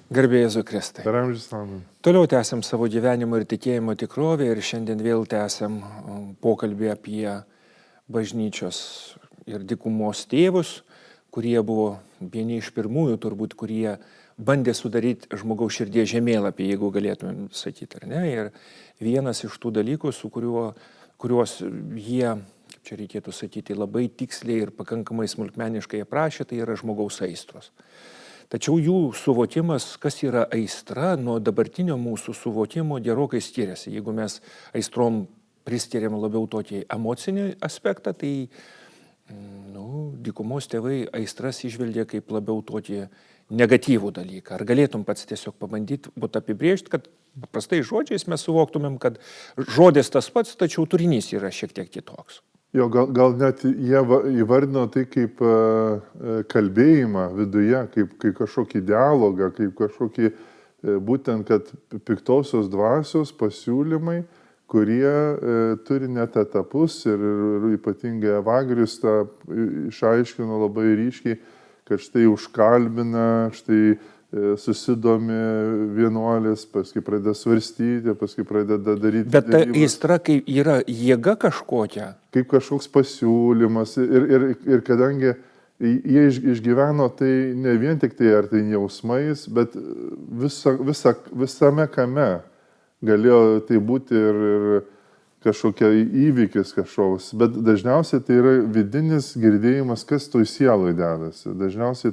Garbė Jėzui Kristai. Per amžius amen. Toliau tęsiam savo gyvenimo ir tikėjimo tikrovę ir šiandien vėl tęsiam pokalbį apie bažnyčios ir dykumos tėvus, kurie buvo vieni iš pirmųjų turbūt, kurie bandė sudaryti žmogaus širdies žemėlapį, jeigu galėtumėm sakyti, ar ne? Ir vienas iš tų dalykų, kuriuos jie, kaip čia reikėtų sakyti, labai tiksliai ir pakankamai smulkmeniškai aprašė, tai yra žmogaus aistros. Tačiau jų suvokimas, kas yra aistra, nuo dabartinio mūsų suvokimo gerokai skiriasi. Jeigu mes aistrom priskiriam labiau tokį emocinį aspektą, tai dykumos tėvai aistras išvelgia kaip labiau tokį negatyvų dalyką. Ar galėtum pats tiesiog pabandyti apibrėžti, kad paprastai žodžiais mes suvoktumėm, kad žodis tas pats, tačiau turinys yra šiek tiek kitoks. Jo, gal net jie įvardino tai kaip kalbėjimą viduje, kaip kažkokį dialogą, kaip kažkokį būtent, kad piktosios dvasios pasiūlymai, kurie turi net etapus ir ypatingai Evagrius tą išaiškino labai ryškiai, kad štai užkalbina, štai susidomi vienuolis, paskui pradeda svarstyti, paskui pradeda daryti. Bet ta aistra kaip yra jėga kažkokia? Kaip kažkoks pasiūlymas ir kadangi jie išgyveno tai ne vien tik tai ar tai jausmais, bet visame kame galėjo tai būti ir kažkokia įvykis kažkoks, bet dažniausiai tai yra vidinis girdėjimas, kas toj sieloj dedasi. Dažniausiai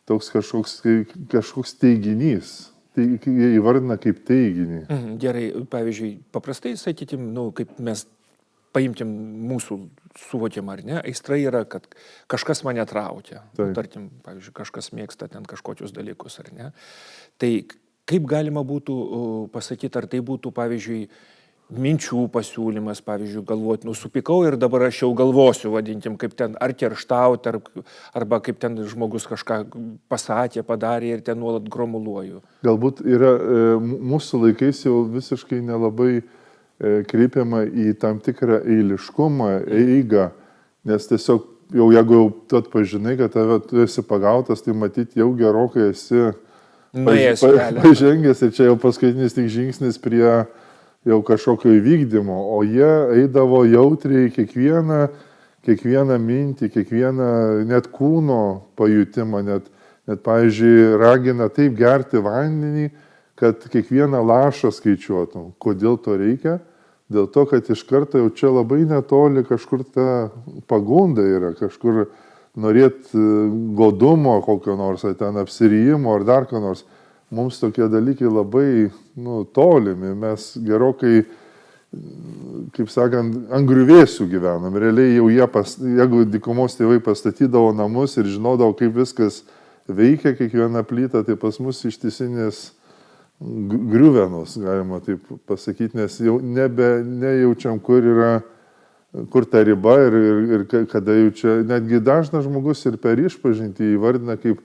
toks kažkoks teiginys. Tai jie įvardina kaip teiginį. Gerai, pavyzdžiui, paprastai sakytim, kaip mes paimtim mūsų suvokimą, ar ne, aistra yra, kad kažkas mane traukia. Tarkim, pavyzdžiui, kažkas mėgsta ten kažkokius dalykus, ar ne. Tai kaip galima būtų pasakyti, ar tai būtų, pavyzdžiui, minčių pasiūlymas, pavyzdžiui, galvoti, supykau ir dabar aš jau galvosiu, vadinkim, kaip ten ar kerštauti, arba kaip ten žmogus kažką pasakė, padarė ir ten nuolat gromuluoju. Galbūt yra mūsų laikais jau visiškai nelabai kreipiama į tam tikrą eiliškumą, eigą, nes tiesiog jau jeigu jau tu atpažinai, kad tu esi pagautas, tai matyti jau gerokai esi pažengęs ir čia jau paskutinis tik žingsnis prie jau kažkokio įvykdymo, o jie eidavo jautriai kiekvieną mintį, kiekvieną net kūno pajutimą, net pavyzdžiui, ragina taip gerti vandenį, kad kiekvieną lašą skaičiuotum. Kodėl to reikia? Dėl to, kad iš karto jau čia labai netoli kažkur ta pagunda yra, kažkur norėt godumo kokio nors, ar ten apsirijimo, ar dar ko nors. Mums tokie dalykai labai tolimi, mes gerokai, kaip sakant, ant griuvėsių gyvenam. Realiai jau jeigu dykumos tėvai pastatydavo namus ir žinodavo, kaip viskas veikia kiekviena plyta, tai pas mus ištisinės griuvenos, galima taip pasakyti, nes jau nejaučiam, kur ta riba ir kada jau čia, netgi dažnas žmogus ir per išpažintį įvardina kaip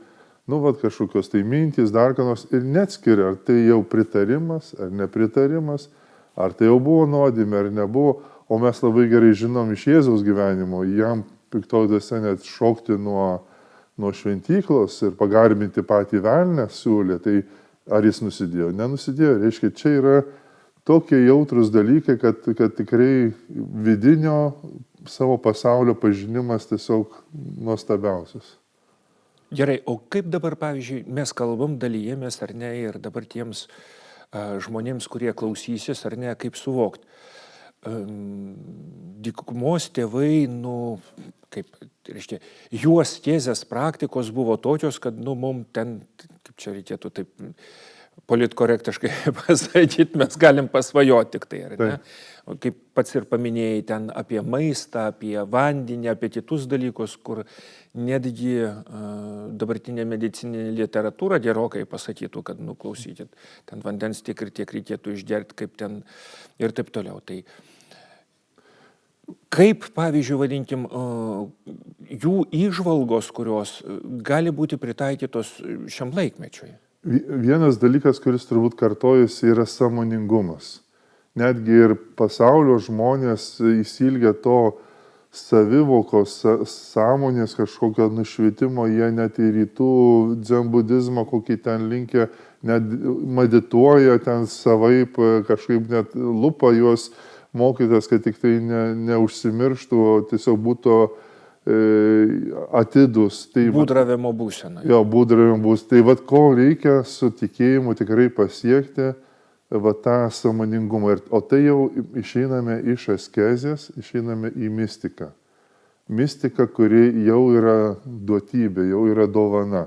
kažkokios tai mintys, dar ką nors ir neatskiria, ar tai jau pritarimas, ar nepritarimas, ar tai jau buvo nuodėmė, ar nebuvo, o mes labai gerai žinom iš Jėzaus gyvenimo, jam piktoji dvasia net šokti nuo šventyklos ir pagarbinti patį velnę siūlė, tai ar jis nusidėjo? Nenusidėjo, reiškia, čia yra tokie jautrus dalykai, kad tikrai vidinio savo pasaulio pažinimas tiesiog nuostabiausias. Gerai, o kaip dabar, pavyzdžiui, mes kalbam, dalyjėmės ar ne, ir dabar tiems žmonėms, kurie klausysis ar ne, kaip suvokti. Dykumos tėvai, juos tezės praktikos buvo tokios, kad mum ten, kaip čia reikėtų taip politkorektiškai pasakyti, mes galim pasvajoti tik tai, ar ne? Kaip pats ir paminėjai ten apie maistą, apie vandenį, apie kitus dalykus, kur netgi dabartinė medicininė literatūra gerokai pasakytų, kad klausykit, ten vandens tiek ir tiek reikėtų išgerti, kaip ten ir taip toliau. Tai kaip, pavyzdžiui, vadinkim, jų įžvalgos, kurios gali būti pritaikytos šiam laikmečiui? Vienas dalykas, kuris turbūt kartojasi, yra sąmoningumas. Netgi ir pasaulio žmonės įsilgia to savivokos, sąmonės kažkokio nušvietimo, jie net į rytų dzenbudizmą, kokį ten linkę, net medituoja ten savaip, kažkaip net lupa juos mokytas, kad tik tai neužsimirštų, tiesiog būtų atidus. Tai būdravimo būsena. Jo, būdravimo būsena. Tai vat ko reikia su tikėjimu tikrai pasiekti, va tą sąmoningumą. O tai jau išeiname iš askezės, išeiname į mistiką. Mistika, kuri jau yra duotybė, jau yra dovana.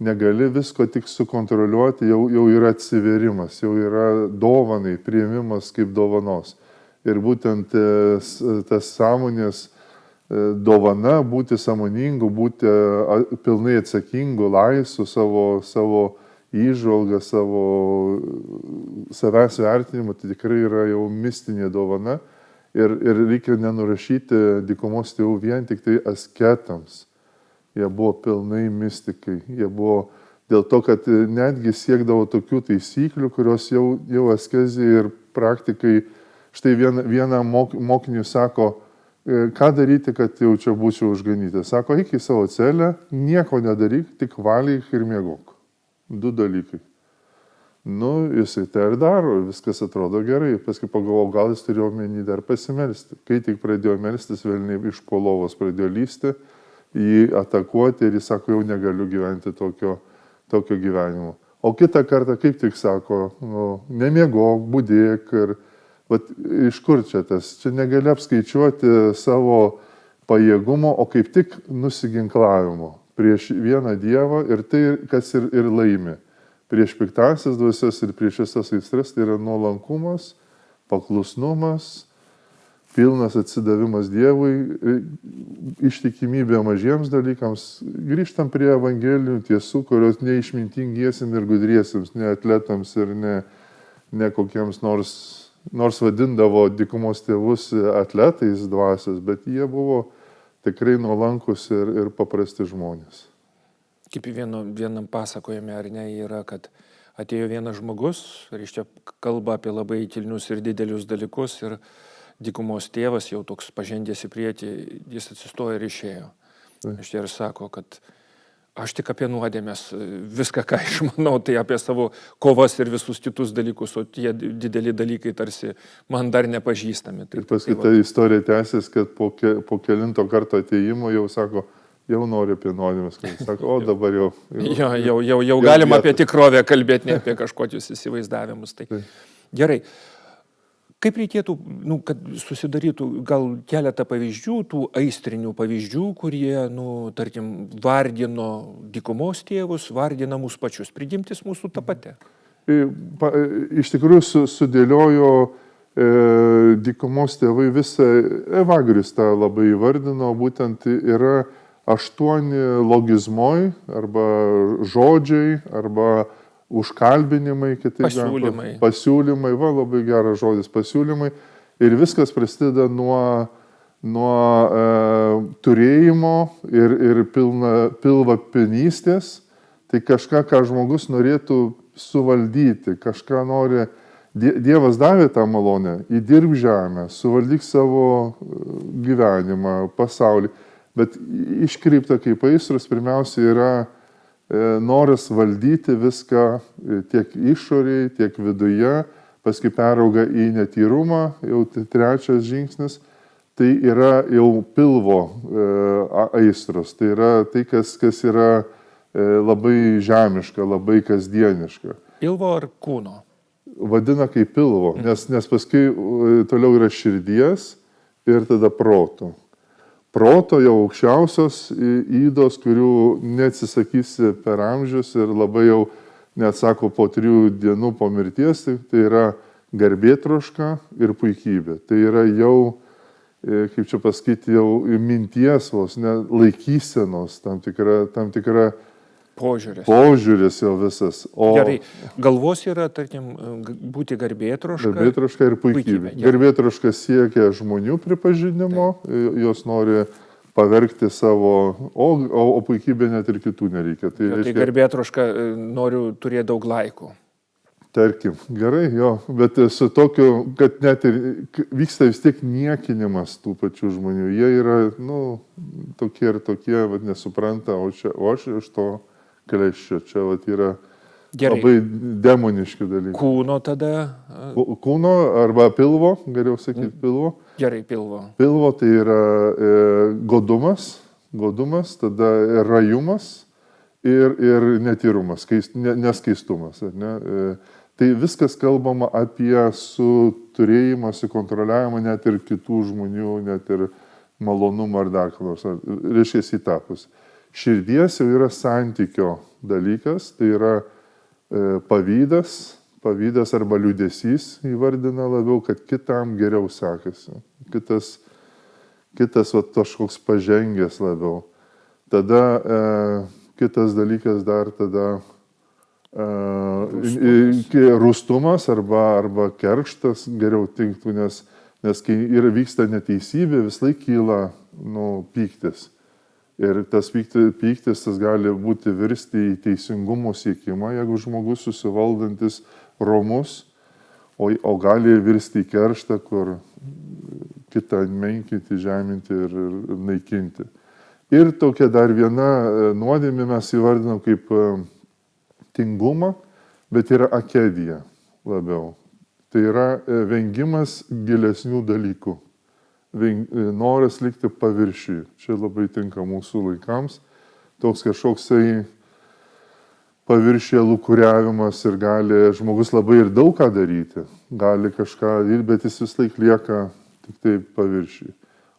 Negali visko tik sukontroliuoti, jau yra atsiverimas, jau yra dovanai, priėmimas kaip dovanos. Ir būtent tas sąmonės dovana, būti sąmoningu, būti pilnai atsakingu, laisvu savo įžvalgą, savo savęs vertinimu, tai tikrai yra jau mistinė dovana. Ir reikia nenurašyti dykumos tėvų vien tik tai asketams. Jie buvo pilnai mistikai. Jie buvo dėl to, kad netgi siekdavo tokių taisyklių, kurios jau askezė ir praktikai. Štai vieną mokinių sako, ką daryti, kad jau čia būčiau užganytas. Sako, eik į savo celę, nieko nedaryk, tik valyk ir miegok. 2 dalykai. Jisai tai ir daro, viskas atrodo gerai. Paskui pagalvojau, gal jis turėjo omeny dar pasimelsti. Kai tik pradėjo melstis, velniai iš po lovos pradėjo lysti, jį atakuoti ir jis sako, jau negaliu gyventi tokio gyvenimo. O kitą kartą kaip tik sako, nemiegok, budėk ir iš kur čia tas? Čia negali apskaičiuoti savo pajėgumo, o kaip tik nusiginklavimo prieš vieną Dievą ir tai, kas ir laimi. Prieš piktąsias dvasias ir prieš visas aistras tai yra nuolankumas, paklusnumas, pilnas atsidavimas Dievui, ištikimybė mažiems dalykams. Grįžtam prie evangelinių tiesų, kurios neišmintingiesiems ir gudriesiems, ne atletams ir ne kokiems nors vadindavo dykumos tėvus atletais dvasios, bet jie buvo tikrai nuolankus ir paprasti žmonės. Kaip vienam pasakojime, ar ne, yra, kad atėjo vienas žmogus, reiškia, kalba apie labai kilnius ir didelius dalykus ir dykumos tėvas jau toks pažengęs į priekį, jis atsistojo ir išėjo. Reiškia, ir sako, kad aš tik apie nuodėmės, viską, ką išmanau, tai apie savo kovas ir visus kitus dalykus, o tie dideli dalykai tarsi man dar nepažįstami. Ir paskui ta istorija tęsis, kad po kelinto karto atėjimo jau sako, jau nori apie nuodėmės, sako, o dabar jau. Jau galima apie tikrovę kalbėti, ne apie kažkokius įsivaizdavimus. Tai gerai. Kaip reikėtų, kad susidarytų gal keletą pavyzdžių, tų aistrinių pavyzdžių, kurie, tarkim, vardino dykumos tėvus, vardina mūsų pačius, prigimtis mūsų ta pati? Iš tikrųjų sudėliojo dykumos tėvai visą, Evagrius tą labai įvardino, būtent yra 8 logizmoj, arba žodžiai, arba užkalbinimai, pasiūlymai, labai geras žodis, pasiūlymai. Ir viskas prasideda nuo turėjimo ir pilvapinystės. Tai kažką, ką žmogus norėtų suvaldyti, kažką nori. Dievas davė tą malonę, įdirbk žemę, suvaldyk savo gyvenimą, pasaulį. Bet iškreipta kaip aistros pirmiausia yra noras valdyti viską tiek išoriai, tiek viduje, paskui perauga į netyrumą, jau 3 žingsnis, tai yra jau pilvo aistros, tai yra tai, kas yra labai žemiška, labai kasdieniška. Pilvo ar kūno? Vadina kaip pilvo, nes paskui toliau yra širdies ir tada proto. Proto jau aukščiausios įdos, kurių neatsisakysi per amžius ir labai jau, net sako, po 3 dienų po mirties, tai yra garbėtroška ir puikybė. Tai yra jau, kaip čia pasakyti, jau minties vos, laikysenos, tam tikra požiūris jau visas. Gerai, galvos yra, tarkim, būti garbėtroška. Garbėtroška ir puikybė. Garbėtroška siekia žmonių pripažinimo, jos nori pavergti savo, o puikybė net ir kitų nereikia. Tai garbėtroška noriu turėti daug laikų. Tarkim, gerai, jo, bet su tokiu, kad net ir vyksta vis tiek niekinimas tų pačių žmonių. Jie yra, tokie ir tokie, nesupranta, o aš iš to kleščio. Čia yra Gerai. labai demoniški dalykai. Kūno tada. Kūno arba pilvo, geriau sakyti pilvo. Gerai, pilvo. Pilvo tai yra godumas, tada rajumas ir netyrumas, neskaistumas. Ne? Tai viskas kalbama apie turėjimą, kontroliavimą net ir kitų žmonių, net ir malonumą ar dar ką nors. Reiškia įtapus. Širdies jau yra santykio dalykas, tai yra pavydas arba liūdesys įvardina labiau, kad kitam geriau sekasi. Kitas kažkoks pažengęs labiau. Tada kitas dalykas dar rūstumas arba kerštas geriau tinktų, nes kai vyksta neteisybė, vis laik kyla pyktis. Ir tas pyktis tas gali būti virsti į teisingumo siekimą, jeigu žmogus susivaldantis romus, o gali virsti į kerštą, kur kitą menkinti, žeminti ir naikinti. Ir tokia dar viena nuodėmė mes įvardinam kaip tingumą, bet yra akedija labiau. Tai yra vengimas gilesnių dalykų. Noras likti paviršiui. Čia labai tinka mūsų laikams. Toks kažkoksai paviršyje lūkuriavimas ir gali žmogus labai ir daug ką daryti. Gali kažką daryti, bet jis vis laik lieka tik tai paviršiui.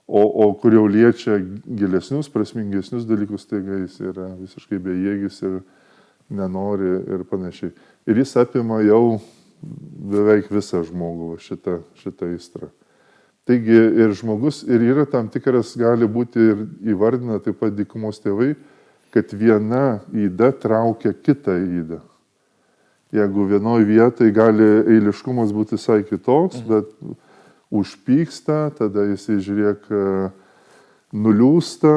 O kur jau liečia gilesnius, prasmingesnius dalykus, taigi jis yra visiškai bejėgis ir nenori ir panašiai. Ir jis apima jau beveik visą žmogų šitą aistrą. Taigi ir žmogus, ir yra tam tikras, gali būti ir įvardina taip pat dykumos tėvai, kad viena yda traukia kitą ydą. Jeigu vienoje vietoje gali eiliškumas būti visai kitoks, bet užpyksta, tada jisai žiūrėk nuliūsta,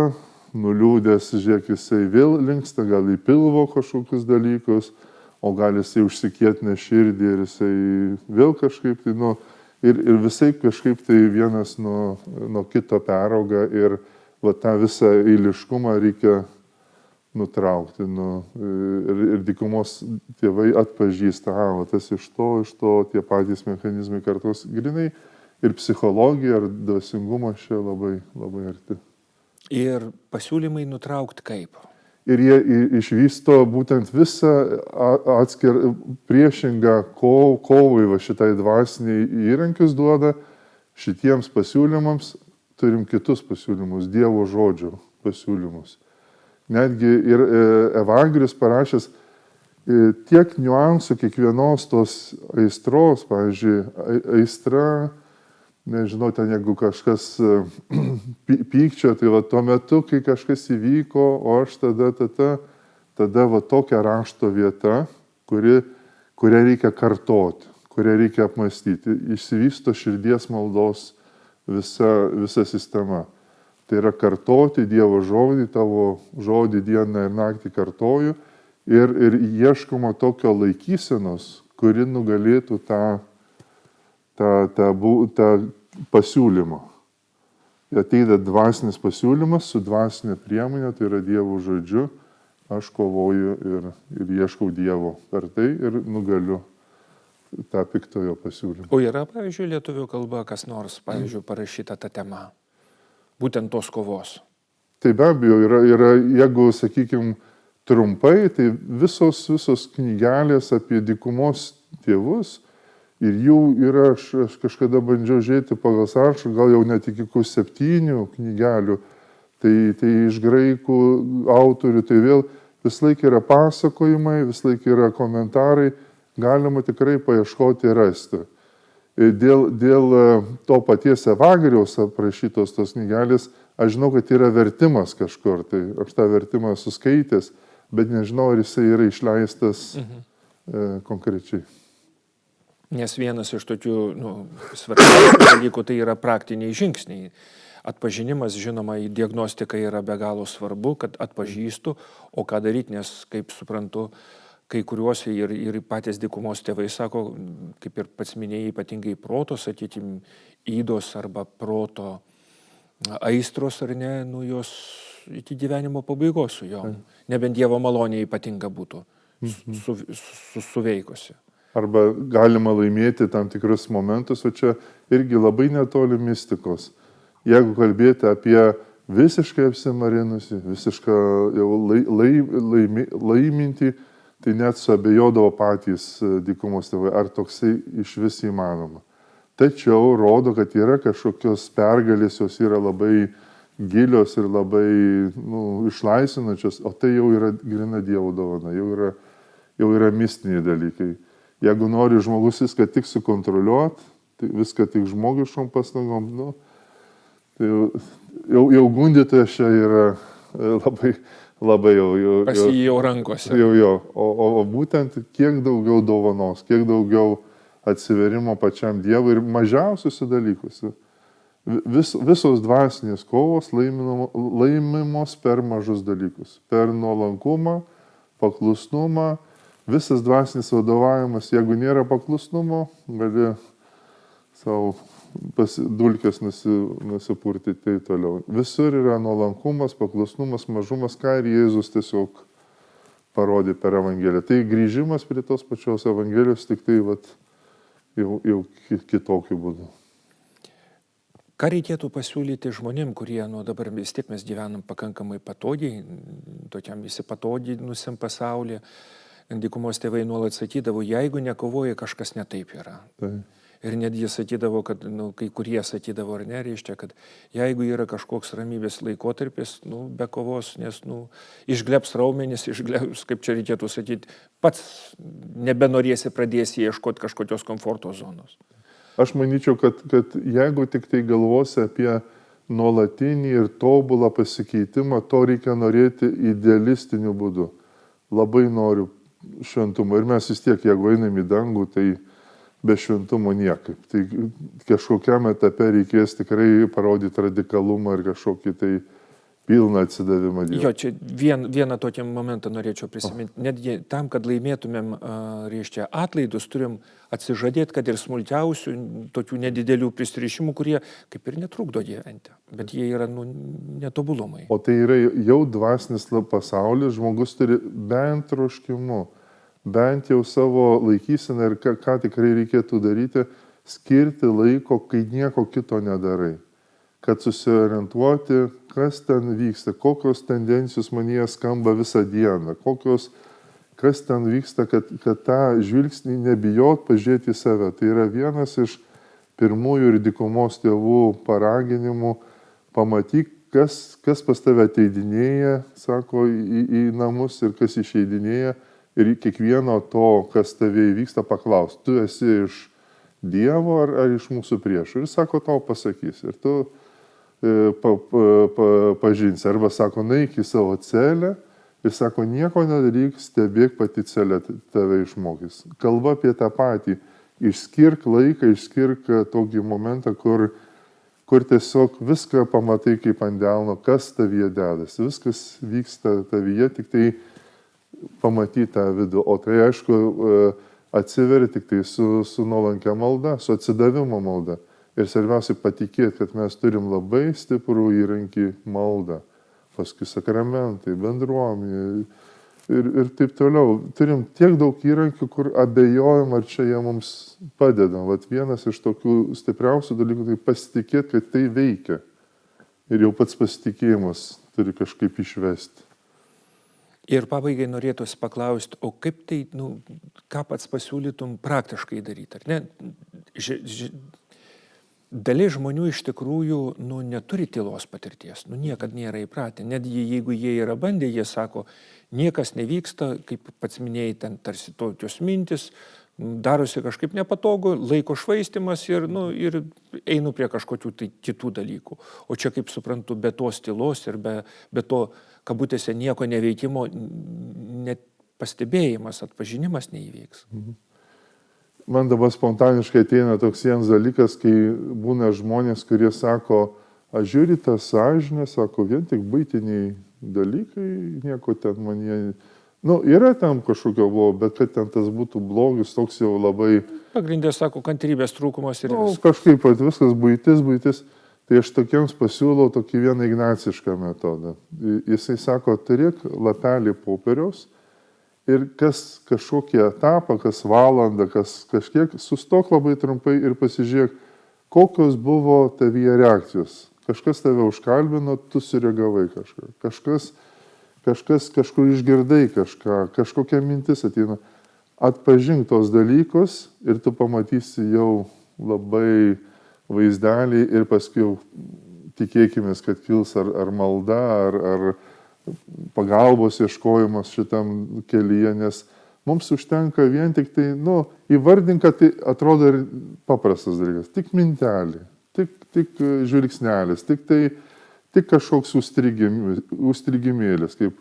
nuliūdęs, žiūrėk jisai vėl linksta, gal į pilvo kažkokius dalykus, o gal jisai užsikietina širdį ir jisai vėl kažkaip tai ir visai kažkaip tai vienas nuo kito perauga ir tą visą eiliškumą reikia nutraukti. Ir dykumos tėvai atpažįsta, tas iš to tie patys mechanizmai kartos grinai ir psichologija ar dvasingumas čia labai, labai arti. Ir pasiūlymai nutraukti kaip? Ir jie išvysto būtent visą priešingą kovai šitai dvasiniai įrankius duoda. Šitiems pasiūlymams turim kitus pasiūlymus, Dievo žodžio pasiūlymus. Netgi ir Evangelijus parašęs tiek niuansų kiekvienos tos aistros, pavyzdžiui, aistra, nežinau, ten jeigu kažkas pykčio, tai tuo metu, kai kažkas įvyko, o aš tada tokia rašto vieta, kurią reikia kartoti, kurią reikia apmastyti. Išsivysto širdies maldos visa sistema. Tai yra kartoti Dievo žodį, tavo žodį dieną ir naktį kartoju ir ieškoma tokio laikysenos, kuri nugalėtų tą pasiūlymą. Ateina dvasinis pasiūlymas su dvasinė priemonė, tai yra Dievo žodžiu, aš kovoju ir ieškau Dievo per tai ir nugaliu tą piktojo pasiūlymą. O yra, pavyzdžiui, lietuvių kalba kas nors, pavyzdžiui, parašyta ta tema, būtent tos kovos? Tai be abejo, yra jeigu, sakykime, trumpai, tai visos knygelės apie dykumos tėvus, ir jų yra, aš kažkada bandžiau žiūrėti pagal sąrašą, gal jau net iki 7 knygelių, tai iš graikų autorių, tai vėl vis laik yra pasakojimai, vis laik yra komentarai, galima tikrai paieškoti ir rasti. Dėl to paties Evangelijos aprašytos tos knygelės, aš žinau, kad yra vertimas kažkur, tai aš tą vertimą suskaitęs, bet nežinau, ar jisai yra išleistas konkrečiai. Nes vienas iš tokių svarbiausių dalykų tai yra praktiniai žingsniai. Atpažinimas, žinoma, į diagnostiką yra be galo svarbu, kad atpažįstu, o ką daryti, nes, kaip suprantu, kai kuriuose ir patys dykumos tėvai sako, kaip ir pats minėjai, ypatingai proto, sakykim, įdos arba proto aistros, ar ne, nu jos iki gyvenimo pabaigos su jom. Nebent Dievo malonė ypatinga būtų suveikusi. Arba galima laimėti tam tikrus momentus, o čia irgi labai netoli mistikos. Jeigu kalbėti apie visiškai apsimarinusi, visišką jau laiminti, tai net suabejodavo patys dykumos tėvai, ar toksai iš vis įmanoma. Tačiau rodo, kad yra kažkokios pergalės, jos yra labai gilios ir labai išlaisvinančios, o tai jau yra grina Dievo dovana, jau yra mistiniai dalykai. Jeigu nori žmogus viską tik sukontroliuoti, tai viską tik žmogiškom pastangom, tai jau gundytojas čia yra labai jau. Pas jį jau rankose. O būtent kiek daugiau dovanos, kiek daugiau atsiverimo pačiam Dievui ir mažiausiuose dalykuose. Visos dvasinės kovos laimimos per mažus dalykus. Per nuolankumą, paklusnumą. Visas dvasinis vadovavimas, jeigu nėra paklusnumo, gali savo dulkės nusipurtyti tai toliau. Visur yra nuolankumas, paklusnumas, mažumas, ką ir Jėzus tiesiog parodė per Evangeliją. Tai grįžimas prie tos pačios Evangelijos, tik tai jau kitokiu būdu. Ką reikėtų pasiūlyti žmonėm, kurie dabar vis tiek mes gyvenam pakankamai patogiai, tokiam visi patoginusiam pasaulyje. Dykumos tėvai nuolat sakydavo, jeigu nekovoja, kažkas netaip yra. Tai. Ir netgi sakydavo, kad, kai kurie sakydavo, ar ne, reiškia, kad jeigu yra kažkoks ramybės laikotarpis, be kovos, nes, išglebs raumenis, kaip čia reikėtų sakyti, pats nebenorėsi pradėsi ieškoti kažkokios komforto zonos. Aš manyčiau, kad jeigu tik tai galvosi apie nuolatinį ir tobulą pasikeitimą, to reikia norėti idealistiniu būdu. Labai noriu šventumo. Ir mes vis tiek, jeigu einam į dangų, tai be šventumo niekaip. Tai kažkokiam etape reikės tikrai parodyti radikalumą ir kažkokį tai pilną atsidavimą Dievui. Jo, čia vieną tokį momentą norėčiau prisiminti. Netgi tam, kad laimėtumėm, reiškia, atlaidus, turim atsižadėti, kad ir smulkiausių, tokių nedidelių prisirišimų, kurie kaip ir netrukdo gyventi. Bet jie yra netobulumai. O tai yra jau dvasinis pasaulis, žmogus turi bent troškimu, bent jau savo laikyseną ir ką tikrai reikėtų daryti, skirti laiko, kai nieko kito nedarai. Kad susiorientuoti, kas ten vyksta, kokios tendencijos manyje skamba visą dieną, kas ten vyksta, kad tą žvilgsnį nebijot pažiūrėti į save. Tai yra vienas iš pirmųjų ir dykumos tėvų paraginimų, pamatyk, kas pas tave ateidinėja, sako, į namus ir kas išeidinėja, ir kiekvieno to, kas tave įvyksta, paklaus, tu esi iš Dievo ar iš mūsų priešų. Ir sako, tau pasakys. Ir tu pažinsi. Arba sako, naik į savo celę ir sako, nieko nedaryk, stebėk, pati celė tave išmokys. Kalba apie tą patį. Išskirk laiką, išskirk tokį momentą, kur tiesiog viską pamatai kaip ant delno, kas tavyje dedasi. Viskas vyksta tavyje, tik tai pamatyti tą vidų. O tai aišku, atsiveri tik tai su nuolankia malda, su atsidavimo malda. Ir svarbiausia patikėti, kad mes turim labai stiprų įrankį maldą, paskui sakramentai, bendruomenė ir taip toliau. Turim tiek daug įrankių, kur abejojam, ar čia jie mums padeda. Vat vienas iš tokių stipriausių dalykų, tai pasitikėti, kad tai veikia. Ir jau pats pasitikėjimas turi kažkaip išvesti. Ir pabaigai norėtųsi paklausti, o kaip tai, ką pats pasiūlytum praktiškai daryti, ar ne? Dalis žmonių iš tikrųjų neturi tylos patirties, niekad nėra įpratę. Netgi jeigu jie yra bandę, jie sako, niekas nevyksta, kaip pats minėjai, ten tarsi tokios mintis, darosi kažkaip nepatogu, laiko švaistimas ir einu prie kažkokių tai kitų dalykų. O čia, kaip suprantu, be tos tylos ir be to, kabutėse, nieko neveikimo, net pastebėjimas, atpažinimas neįvyks. Man dabar spontaniškai ateina toks vienas dalykas, kai būna žmonės, kurie sako, aš žiūri tą sąžinę, sako, vien tik buitiniai dalykai, nieko ten man jie Nu, yra tam kažkokio blogo, bet kad ten tas būtų blogis, toks jau labai, Pagrindė, sako, kantrybės trūkumas ir nu, viskas. kažkaip vat viskas buitis. Tai aš tokiems pasiūlau tokį vieną ignacišką metodą. Jisai sako, turėk lapelį popieriaus ir kas kažkokį etapą, kas valandą, kas kažkiek, sustok labai trumpai ir pasižiūrėk, kokios buvo tavyje reakcijos. Kažkas tave užkalbino, tu sureagavai kažką. Kažkas kažkur išgirdai kažką, kažkokia mintis ateina. Atpažink tos dalykus ir tu pamatysi jau labai vaizdelį ir paskui jau tikėkime, kad kils ar malda, ar pagalbos ieškojimas šitam kelyje, nes mums užtenka vien tik tai, nu, įvardink, kad tai atrodo ir paprastas dalykas, tik mintelė, tik žvilgsnelis, tik kažkoks užstrigimėlis, kaip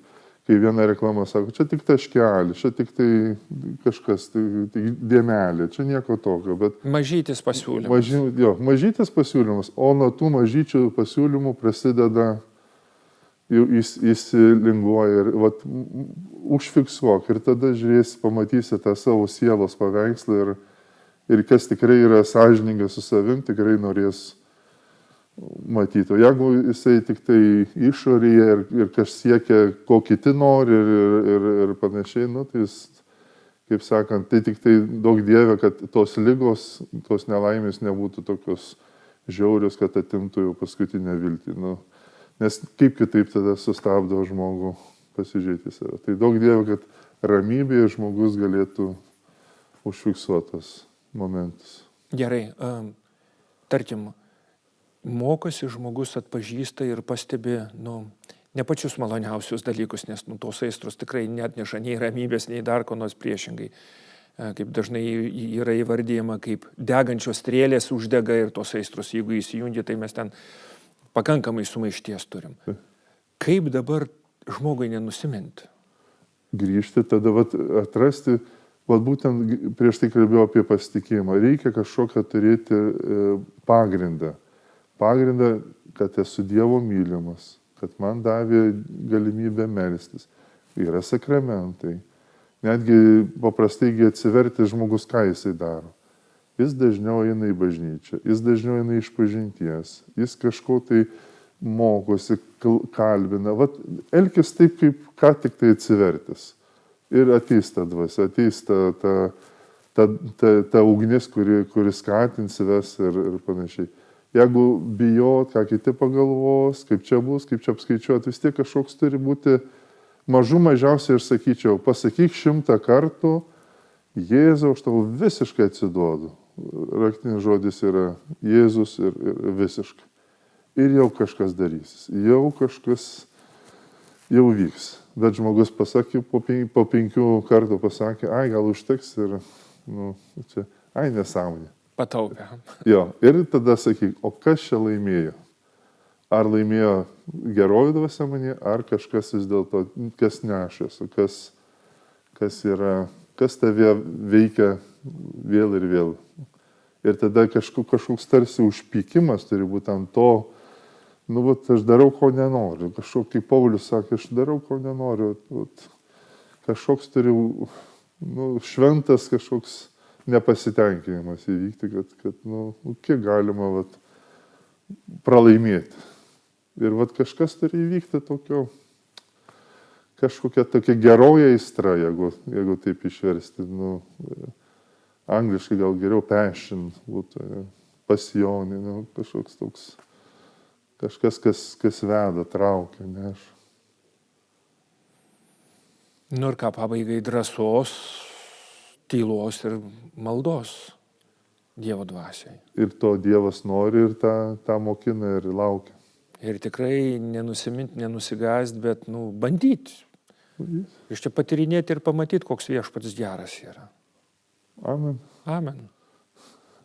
viena reklama sako, čia tik taškelis, čia tik tai kažkas, tai dėmelė, čia nieko tokio, bet Mažytis pasiūlymas. Mažytis pasiūlymas, o nuo tų mažyčių pasiūlymų prasideda, jau įsilinguoja ir užfiksuok ir tada žiūrėsi, pamatysi tą savo sielos paveikslą ir kas tikrai yra sąžiningas su savim, tikrai norės matyti. O jeigu jisai tik tai išorėje ir kas siekia, ko kiti nori ir panašiai, nu, tai jis, kaip sakant, tai tik tai daug dievė, kad tos ligos, tos nelaimės nebūtų tokios žiaurios, kad atimtų jau paskutinę viltį. Nu, nes kaip kitaip tada sustabdo žmogų pasižiūrėti save. Tai daug dievė, kad ramybėje žmogus galėtų užfiksuotas momentus. Gerai, tarkim, mokosi žmogus atpažįsta ir pastebi, ne pačius maloniausius dalykus, nes tos aistros tikrai neatneša nei ramybės, nei dar ko nors priešingai. Kaip dažnai yra įvardyjama, kaip degančios strėlės uždega ir tos aistros, jeigu įsijungia, tai mes ten pakankamai sumaišties turim. Kaip dabar žmogui nenusiminti? Grįžti, tada atrasti, būtent prieš tai kalbėjau apie pasitikėjimą. Reikia kažkokią turėti pagrindą. Pagrindą, kad esu Dievo mylimas, kad man davė galimybę melstis. Yra sakramentai. Netgi paprastai atsiverti žmogus, ką jisai daro. Jis dažniau eina į bažnyčią, jis dažniau eina iš pažinties, jis kažko tai mokosi, kalbina. Elkis taip, kaip ką tik tai atsivertis. Ir ateis ta dvasia, ateis ta ugnis, kuri skatins ves ir panašiai. Jeigu bijot, ką kiti pagalvos, kaip čia bus, kaip čia apskaičiuoti, vis tiek kažkoks turi būti mažiausiai, aš sakyčiau, pasakyk 100 kartų, Jėzau, aš tau visiškai atsiduodu. Raktinis žodis yra Jėzus ir visiškai. Ir jau kažkas darysis, jau kažkas jau vyks. Bet žmogus pasakė, po 5 kartų pasakė, ai, gal užteks ir, čia, ai, nesąmonė. Pataupė. Jo, ir tada sakyk, o kas čia laimėjo? Ar laimėjo geroji dvasia mane, ar kažkas vis dėlto, kas nešasi, kas tave veikia vėl ir vėl. Ir tada kažkoks tarsi užpykimas turi būti ant to, aš darau, ko nenoriu. Kažkokį Paulius sakė, aš darau, ko nenoriu. Kažkoks turi, šventas kažkoks nepasitenkinimas įvykti, kad kiek galima pralaimėti. Ir kažkas turi įvykti tokio, kažkokia tokia geroja aistra, jeigu taip išversti. Angliškai gal geriau passion būtų, pasijonė, kažkoks toks, kažkas, kas veda, traukia, neša. Ir ką pabaigai drąsos, tylos ir maldos Dievo dvasiai. Ir to Dievas nori ir tą mokina ir laukia. Ir tikrai nenusimint, nenusigąst, bet bandyti. Iš čia patyrinėti ir pamatyti, koks viešpats geras yra. Amen. Amen.